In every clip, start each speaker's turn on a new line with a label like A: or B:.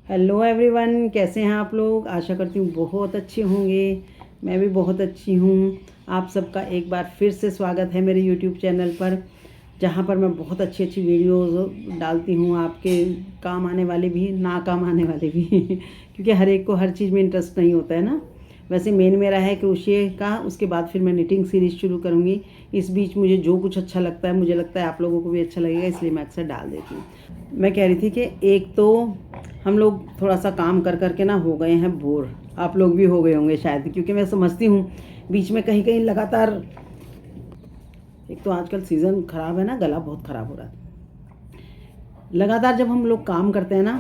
A: Hello everyone, कैसे हैं आप लोग। आशा करती हूँ बहुत अच्छे होंगे। मैं भी बहुत अच्छी हूँ। आप सबका एक बार फिर से स्वागत है मेरे यूट्यूब चैनल पर, जहाँ पर मैं बहुत अच्छी अच्छी वीडियोज़ डालती हूँ, आपके काम आने वाले भी, ना काम आने वाले भी क्योंकि हर एक को हर चीज़ में इंटरेस्ट नहीं होता है ना। वैसे मेन मेरा है क्रोशिया का, उसके बाद फिर मैं निटिंग सीरीज़ शुरू करूँगी। इस बीच मुझे जो कुछ अच्छा लगता है, मुझे लगता है आप लोगों को भी अच्छा लगेगा, इसलिए मैं अक्सर डाल देती हूँ। मैं कह रही थी कि एक तो हम लोग थोड़ा सा काम कर कर के ना हो गए हैं बोर। आप लोग भी हो गए होंगे शायद, क्योंकि मैं समझती हूँ बीच में कहीं कहीं लगातार, एक तो आजकल सीज़न ख़राब है ना, गला बहुत ख़राब हो रहा है। लगातार जब हम लोग काम करते हैं ना,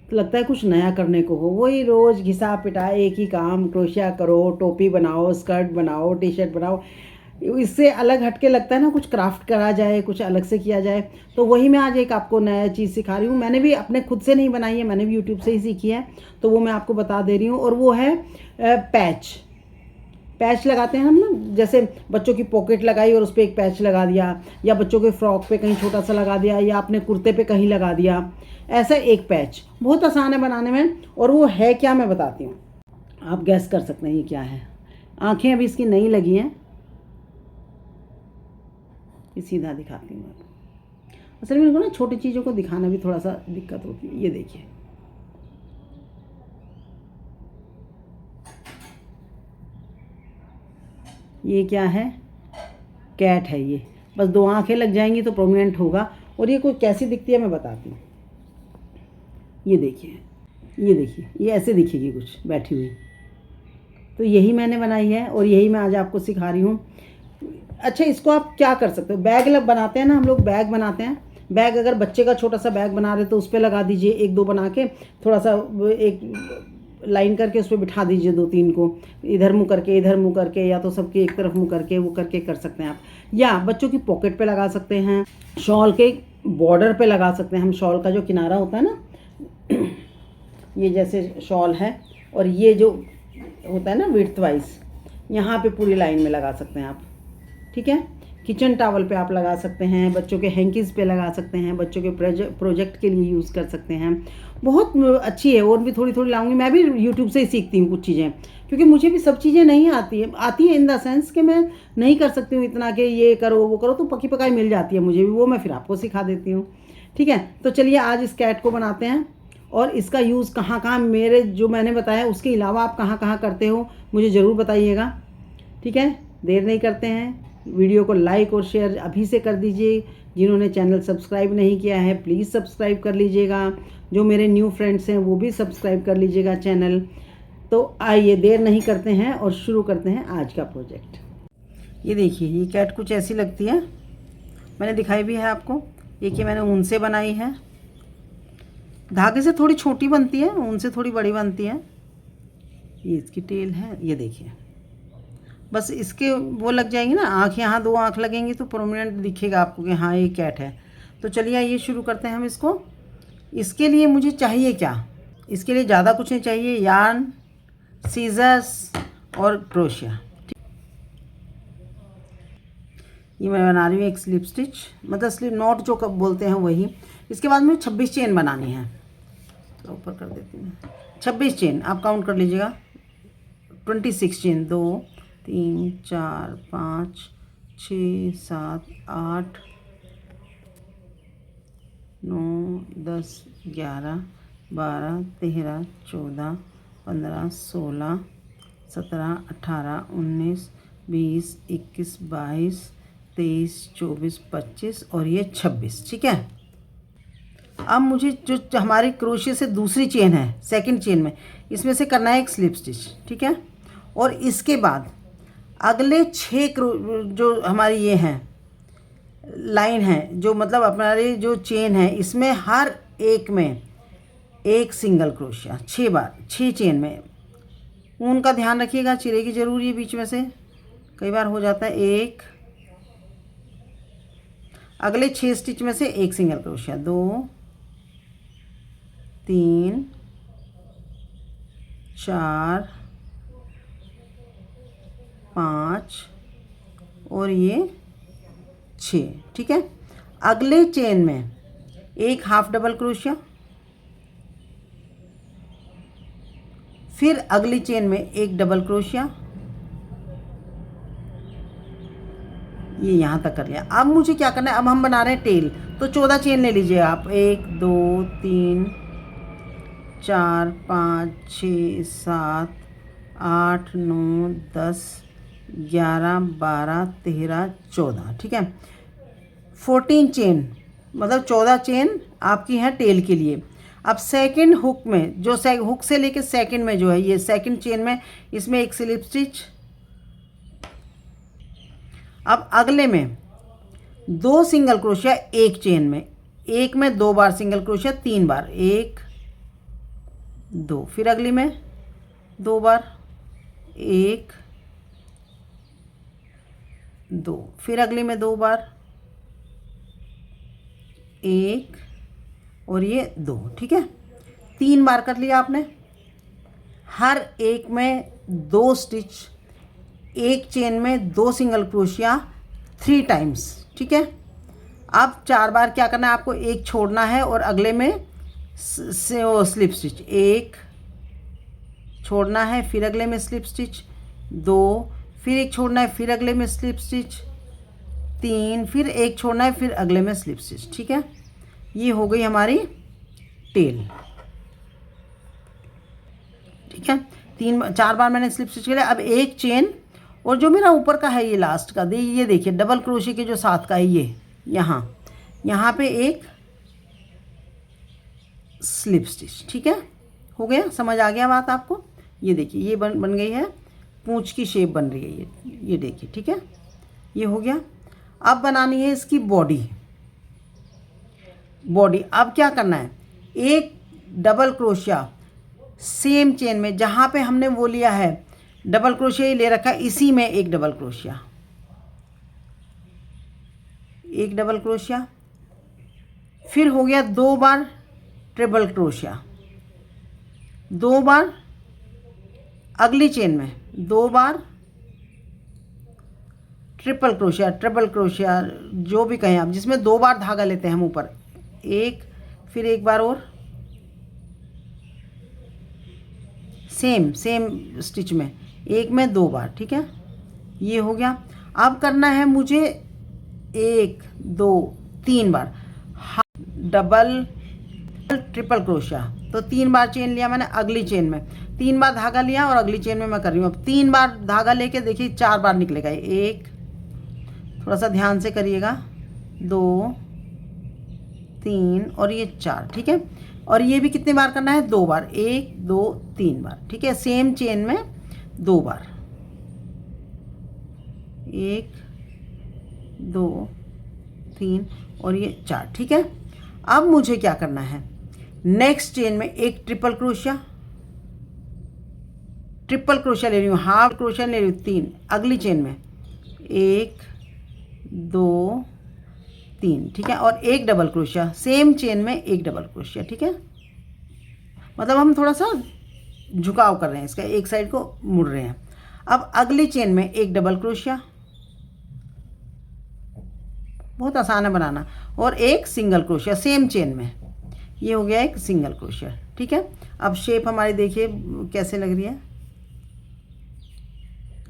A: तो लगता है कुछ नया करने को हो। वही रोज़ घिसा पिटा एक ही काम, क्रोशिया करो, टोपी बनाओ, स्कर्ट बनाओ, टी शर्ट बनाओ। इससे अलग हटके लगता है ना, कुछ क्राफ्ट करा जाए, कुछ अलग से किया जाए। तो वही मैं आज एक आपको नया चीज़ सिखा रही हूँ। मैंने भी अपने खुद से नहीं बनाई है, मैंने भी यूट्यूब से ही सीखी है, तो वो मैं आपको बता दे रही हूँ। और वो है पैच। पैच लगाते हैं हम ना, जैसे बच्चों की पॉकेट लगाई और उस पर एक पैच लगा दिया, या बच्चों के फ्रॉक पे कहीं छोटा सा लगा दिया, या अपने कुर्ते पे कहीं लगा दिया। ऐसा एक पैच बहुत आसान है बनाने में। और वो है क्या, मैं बताती हूँ, आप गैस कर सकते हैं ये क्या है। आंखें अभी इसकी नहीं लगी हैं, ये सीधा दिखाती हूँ आपको। असल में इनको ना छोटी चीज़ों को दिखाना भी थोड़ा सा दिक्कत होती है। ये देखिए, ये क्या है, कैट है ये। बस दो आंखें लग जाएंगी तो प्रोमिनेंट होगा। और ये कोई कैसी दिखती है मैं बताती हूँ। ये देखिए, ये देखिए, ये ऐसे दिखेगी कुछ बैठी हुई। तो यही मैंने बनाई है और यही मैं आज आपको सिखा रही हूँ। अच्छा, इसको आप क्या कर सकते हो, बैग बनाते हैं ना हम लोग, बैग बनाते हैं। बैग अगर बच्चे का छोटा सा बैग बना रहे तो उस पर लगा दीजिए, एक दो बना के थोड़ा सा एक लाइन करके उस पर बिठा दीजिए, दो तीन को इधर मुँह करके इधर मुँह करके, या तो सबके एक तरफ मुँह करके, वो करके कर सकते हैं आप। या बच्चों की पॉकेट पे लगा सकते हैं, शॉल के बॉर्डर पे लगा सकते हैं। हम शॉल का जो किनारा होता है ना, ये जैसे शॉल है, और ये जो होता है ना विड्थ वाइज, यहाँ पे पूरी लाइन में लगा सकते हैं आप। ठीक है, किचन टावल पे आप लगा सकते हैं, बच्चों के हैंकीज़ पे लगा सकते हैं, बच्चों के प्रोजेक्ट के लिए यूज़ कर सकते हैं। बहुत अच्छी है। और भी थोड़ी थोड़ी लाऊंगी। मैं भी यूट्यूब से ही सीखती हूँ कुछ चीज़ें, क्योंकि मुझे भी सब चीज़ें नहीं आती है इन द सेंस कि मैं नहीं कर सकती हूँ इतना कि ये करो वो करो, तो पकी पकाई मिल जाती है मुझे भी, वो मैं फिर आपको सिखा देती हूँ। ठीक है, तो चलिए आज इस कैट को बनाते हैं। और इसका यूज़ कहाँ कहाँ, मेरे जो मैंने बताया उसके अलावा आप कहाँ कहाँ करते हो मुझे ज़रूर बताइएगा। ठीक है, देर नहीं करते हैं, वीडियो को लाइक और शेयर अभी से कर दीजिए। जिन्होंने चैनल सब्सक्राइब नहीं किया है प्लीज़ सब्सक्राइब कर लीजिएगा। जो मेरे न्यू फ्रेंड्स हैं वो भी सब्सक्राइब कर लीजिएगा चैनल। तो आइए देर नहीं करते हैं और शुरू करते हैं आज का प्रोजेक्ट। ये देखिए, ये कैट कुछ ऐसी लगती है, मैंने दिखाई भी है आपको। ये मैंने ऊन से बनाई है, धागे से थोड़ी छोटी बनती है, ऊन से थोड़ी बड़ी बनती है। ये इसकी टेल है, ये देखिए। बस इसके वो लग जाएंगी ना आँख, यहाँ दो आँख लगेंगी तो प्रोमिनेंट दिखेगा आपको कि हाँ ये कैट है। तो चलिए ये शुरू करते हैं हम इसको। इसके लिए मुझे चाहिए क्या, इसके लिए ज़्यादा कुछ नहीं चाहिए, यार्न, सीजर्स और क्रोशिया। ये मैं बना रही हूँ एक स्लिप स्टिच, मतलब स्लिप नॉट जो कब बोलते हैं वही। इसके बाद मुझे 26 चेन बनानी है, तो ऊपर कर देती हूँ। 26 चेन आप काउंट कर लीजिएगा। 26 चेन, 2 3 4 5 6 7 8 9 10 11 12 13 14 15 16 17 18 19 20 21 22 23 24 25 और ये 26। ठीक है, अब मुझे जो हमारी क्रोशिया से दूसरी चेन है, सेकंड चेन में, इसमें से करना है एक स्लिप स्टिच। ठीक है, और इसके बाद अगले 6 जो हमारी ये हैं लाइन है, जो मतलब हमारी जो चेन है, इसमें हर एक में एक सिंगल क्रोशिया 6 बार, 6 चेन में। ऊन का ध्यान रखिएगा, चिरे की जरूरी है बीच में से, कई बार हो जाता है। एक, अगले 6 स्टिच में से एक सिंगल क्रोशिया, 2 3 4 5 और ये 6। ठीक है, अगले चेन में एक हाफ डबल क्रोशिया, फिर अगली चेन में एक डबल क्रोशिया, ये यहाँ तक कर लिया। अब मुझे क्या करना है, अब हम बना रहे हैं टेल, तो 14 चेन ले लीजिए आप। 1 2 3 4 5 6 7 8 9 10 11 12 13 14, ठीक है। 14 चेन मतलब 14 चेन आपकी है टेल के लिए। अब सेकंड हुक में, जो हुक से लेके सेकंड में जो है, ये सेकंड चेन में, इसमें एक स्लिप स्टिच। अब अगले में 2 सिंगल क्रोशिया एक चेन में, एक में 2 बार सिंगल क्रोशिया, 3 बार, 1 2, फिर अगली में 2 बार, 1 2, फिर अगली में 2 बार, 1 और ये 2, ठीक है। 3 बार कर लिया आपने। हर एक में 2 स्टिच, एक चेन में 2 सिंगल क्रोशिया 3 टाइम्स, ठीक है। अब 4 बार क्या करना है आपको, एक छोड़ना है और अगले में स्लिप स्टिच, 1 छोड़ना है, फिर अगले में स्लिप स्टिच, 2, फिर एक छोड़ना है, फिर अगले में स्लिप स्टिच, 3, फिर एक छोड़ना है, फिर अगले में स्लिप स्टिच, ठीक है। ये हो गई हमारी टेल, ठीक है। 4 बार मैंने स्लिप स्टिच किया। अब एक चेन, और जो मेरा ऊपर का है ये लास्ट का, ये देखिए डबल क्रोशे के जो साथ का है, ये यहाँ पे एक स्लिप स्टिच, ठीक है। हो गया, समझ आ गया बात आपको। ये देखिए ये बन गई है, पूंछ की शेप बन रही है ये देखिए, ठीक है। ये हो गया। अब बनानी है इसकी बॉडी। अब क्या करना है, एक डबल क्रोशिया सेम चेन में, जहाँ पे हमने वो लिया है डबल क्रोशिया ले रखा है, इसी में एक डबल क्रोशिया, एक डबल क्रोशिया, फिर हो गया 2 बार ट्रिपल क्रोशिया, 2 बार अगली चेन में, 2 बार ट्रिपल क्रोशिया जो भी कहें आप, जिसमें 2 बार धागा लेते हैं हम ऊपर, 1, फिर एक बार और सेम स्टिच में, एक में 2 बार, ठीक है। ये हो गया। अब करना है मुझे 1 2 3 बार डबल ट्रिपल क्रोशिया, तो 3 बार चेन लिया मैंने, अगली चेन में 3 बार धागा लिया और अगली चेन में मैं कर रही हूँ। अब 3 बार धागा लेके देखिए 4 बार निकलेगा, 1, थोड़ा सा ध्यान से करिएगा, 2 3 और ये 4, ठीक है। और ये भी कितने बार करना है, 2 बार, 1 2 3 बार, ठीक है। सेम चेन में 2 बार, 1 2 3 और ये 4, ठीक है। अब मुझे क्या करना है, नेक्स्ट चेन में एक ट्रिपल क्रोशिया ले रही हूँ, हाफ क्रोशिया ले रही हूँ, 3, अगली चेन में 1 2 3, ठीक है। और एक डबल क्रोशिया, सेम चेन में एक डबल क्रोशिया, ठीक है। मतलब हम थोड़ा सा झुकाव कर रहे हैं इसका, एक साइड को मुड़ रहे हैं। अब अगली चेन में एक डबल क्रोशिया, बहुत आसान है बनाना, और एक सिंगल क्रोशिया सेम चेन में, ये हो गया एक सिंगल क्रोशिया, ठीक है। अब शेप हमारी देखिए कैसे लग रही है,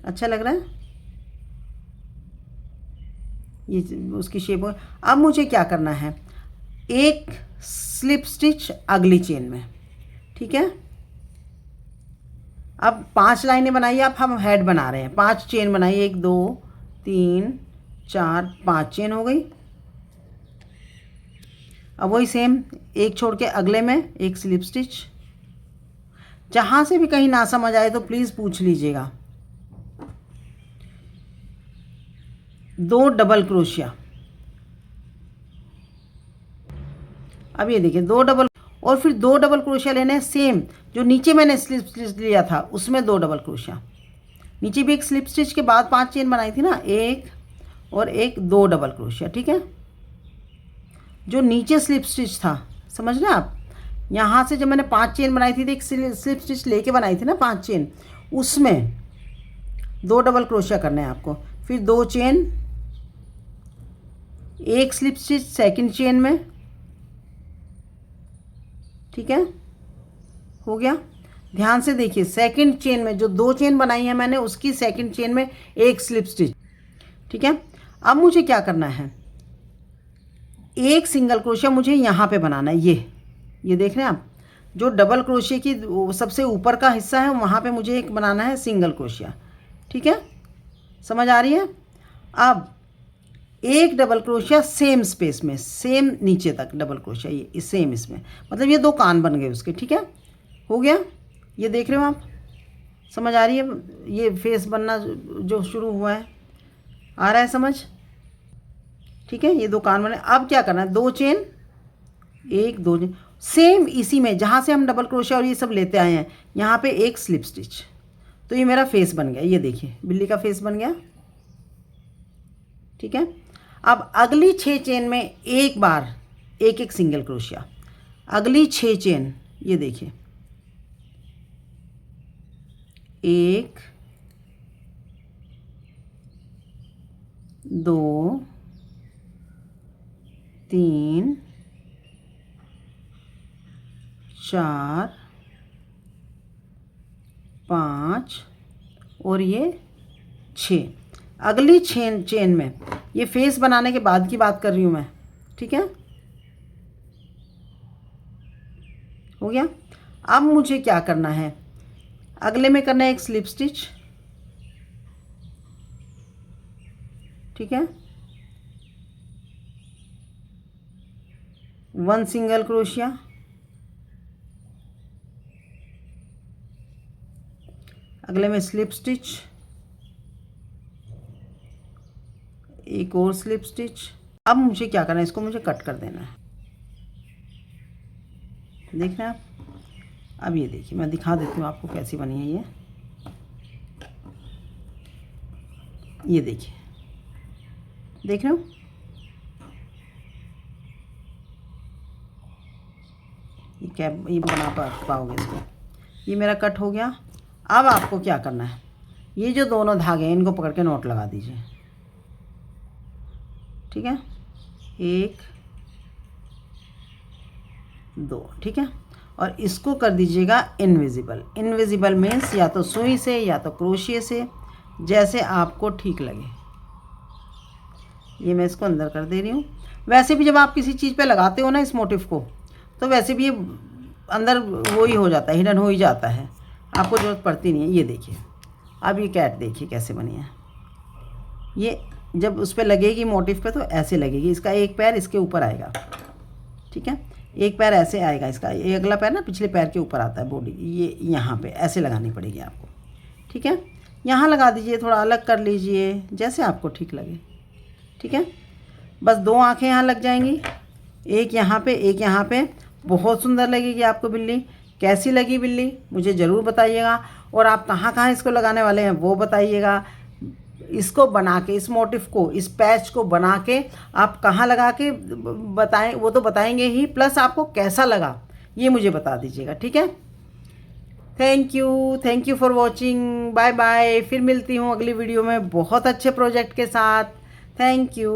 A: अच्छा लग रहा है, ये उसकी शेप हो। अब मुझे क्या करना है, एक स्लिप स्टिच अगली चेन में, ठीक है। अब 5 लाइनें बनाइए आप, हम हेड बना रहे हैं, 5 चेन बनाइए, 1 2 3 4 5 चेन हो गई। अब वही सेम, एक छोड़ के अगले में एक स्लिप स्टिच। जहाँ से भी कहीं ना समझ आए तो प्लीज़ पूछ लीजिएगा। 2 डबल क्रोशिया, अब ये देखिए 2 डबल, और फिर 2 डबल क्रोशिया लेने हैं सेम, जो नीचे मैंने स्लिप स्टिच लिया था उसमें 2 डबल क्रोशिया, नीचे भी एक स्लिप स्टिच के बाद 5 चेन बनाई थी ना, एक और एक, 2 डबल क्रोशिया, ठीक है। जो नीचे स्लिप स्टिच था, समझ रहे आप, यहाँ से जब मैंने 5 चेन बनाई थी तो एक स्लिप स्टिच लेके बनाई थी ना 5 चेन, उसमें 2 डबल क्रोशिया करने हैं आपको, फिर 2 चेन, एक स्लिप स्टिच सेकंड चेन में, ठीक है, हो गया। ध्यान से देखिए, सेकंड चेन में जो 2 चेन बनाई है मैंने, उसकी सेकंड चेन में एक स्लिप स्टिच, ठीक है। अब मुझे क्या करना है, एक सिंगल क्रोशिया मुझे यहाँ पे बनाना है। ये देख रहे हैं आप, जो डबल क्रोशिया की सबसे ऊपर का हिस्सा है वहाँ पे मुझे एक बनाना है सिंगल क्रोशिया, ठीक है, समझ आ रही है। अब एक डबल क्रोशिया सेम स्पेस में, सेम नीचे तक डबल क्रोशिया, ये सेम इसमें, मतलब ये 2 कान बन गए उसके, ठीक है, हो गया। ये देख रहे हो आप, समझ आ रही है, ये फेस बनना जो शुरू हुआ है, आ रहा है समझ, ठीक है। ये 2 कान बने। अब क्या करना है, 2 चेन, 1 2 चेन, सेम इसी में जहाँ से हम डबल क्रोशिया और ये सब लेते आए हैं, यहाँ पे एक स्लिप स्टिच, तो ये मेरा फेस बन गया। ये देखिए बिल्ली का फेस बन गया, ठीक है। अब अगली 6 चेन में एक बार एक एक सिंगल क्रोशिया, अगली 6 चेन, ये देखिए 1 2 3 4 5 और ये 6। अगली चेन में, ये फेस बनाने के बाद की बात कर रही हूँ मैं, ठीक है, हो गया। अब मुझे क्या करना है, अगले में करना है एक स्लिप स्टिच, ठीक है, 1 सिंगल क्रोशिया, अगले में स्लिप स्टिच, एक और स्लिप स्टिच। अब मुझे क्या करना है, इसको मुझे कट कर देना है, देख रहे हैं आप। अब ये देखिए, मैं दिखा देती हूँ आपको कैसी बनी है ये देखिए, देख रहे हो, ये क्या, ये बना पाओगे इसको। ये मेरा कट हो गया। अब आपको क्या करना है, ये जो दोनों धागे हैं इनको पकड़ के नोट लगा दीजिए, ठीक है, 1 2, ठीक है, और इसको कर दीजिएगा इनविजिबल। इनविजिबल मीन्स या तो सुई से या तो क्रोशिया से, जैसे आपको ठीक लगे। ये मैं इसको अंदर कर दे रही हूँ। वैसे भी जब आप किसी चीज़ पे लगाते हो ना इस मोटिफ को, तो वैसे भी ये अंदर वो ही हो जाता है, हिडन हो ही जाता है, आपको ज़रूरत पड़ती नहीं है। ये देखिए, अब ये कैट देखिए कैसे बनी है। ये जब उस पर लगेगी मोटिफ पे तो ऐसे लगेगी, इसका एक पैर इसके ऊपर आएगा, ठीक है, एक पैर ऐसे आएगा इसका, ये अगला पैर ना पिछले पैर के ऊपर आता है बॉडी, ये यहाँ पे ऐसे लगानी पड़ेगी आपको, ठीक है। यहाँ लगा दीजिए, थोड़ा अलग कर लीजिए, जैसे आपको ठीक लगे, ठीक है। बस 2 आँखें यहाँ लग जाएंगी, एक यहाँ पे एक यहाँ पे। बहुत सुंदर लगेगी आपको बिल्ली। कैसी लगी बिल्ली मुझे ज़रूर बताइएगा, और आप कहाँ कहाँ इसको लगाने वाले हैं वो बताइएगा। इसको बना के, इस मोटिफ को, इस पैच को बना के आप कहाँ लगा के बताएं, वो तो बताएंगे ही, प्लस आपको कैसा लगा ये मुझे बता दीजिएगा, ठीक है। Thank you for watching, bye bye. फिर मिलती हूँ अगली वीडियो में बहुत अच्छे प्रोजेक्ट के साथ। Thank you.